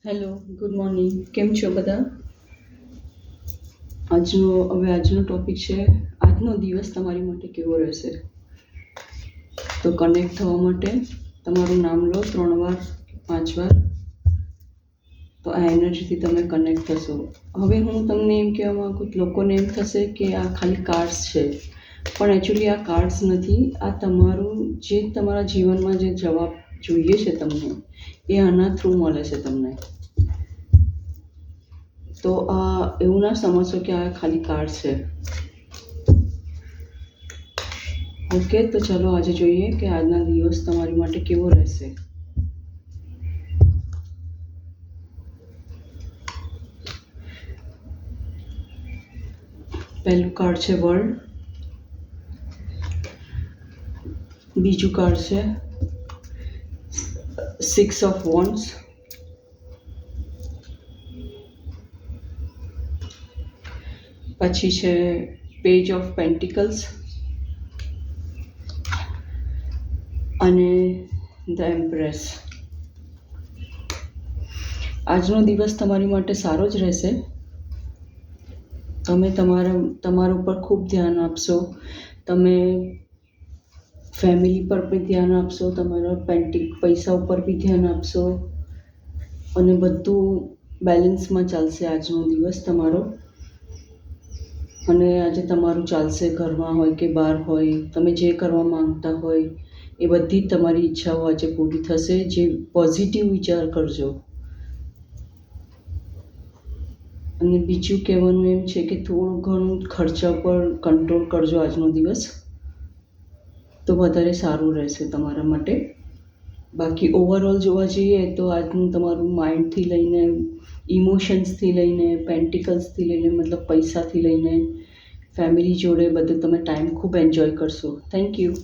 Hello, good morning. કેમ છો બધા? આજનો ટોપિક છે, આજનો દિવસ તમારી માટે કેવો રહેશે. તો કનેક્ટ થવા માટે તમારું નામ લો 3 વાર 5 વાર. તો આ એનર્જીથી તમે કનેક્ટ થશો. હવે હું તમને એમ કહેવા માંગુ, લોકોને એમ થશે કે આ ખાલી કાર્ડ્સ છે, પણ એકચ્યુઅલી આ કાર્ડ્સ નથી. આ તમારું જે તમારા જીવનમાં જે જવાબ જોઈએ છે તમને, એ આના થ્રુ મળે છે તમને. તો આ એવું ના સમજશો કે આ ખાલી કાર્ડ છે. ઓકે, તો ચલો આજે જોઈએ કે આજના દિવસ તમારી માટે કેવો રહેશે. પહેલું કાર્ડ છે વર્લ્ડ. બીજું કાર્ડ છે 6 ઓફ વોન્ડ્સ. પછી છે પેજ ઓફ પેન્ટિકલ્સ અને ધ એમ્પ્રેસ. આજનો દિવસ તમારી માટે સારો જ રહેશે. તમે તમારા ઉપર ખૂબ ધ્યાન આપશો. તમે ફેમિલી પર બી ધ્યાન આપશો, તમારા પૈસા ઉપર બી ધ્યાન આપશો, અને બધું બેલેન્સમાં ચાલશે આજનો દિવસ તમારો. અને આજે તમારું ચાલશે, ઘરમાં હોય કે બહાર હોય, તમે જે કરવા માંગતા હોય એ બધી જ તમારી ઈચ્છાઓ આજે પૂરી થશે. જે પોઝિટિવ વિચાર કરજો. અને બીજું કહેવાનું એમ છે કે થોડું ઘણું ખર્ચા પર કંટ્રોલ કરજો આજનો દિવસ, તો વધારે સારું રહેશે તમારા માટે. બાકી ઓવરઓલ જોવા જઈએ તો આજનું તમારું માઇન્ડથી લઈને, ઇમોશન્સથી લઈને, પેન્ટિકલ્સથી લઈને, મતલબ પૈસાથી લઈને, ફેમિલી જોડે બધું તમે ટાઈમ ખૂબ એન્જોય કરશો. Thank you.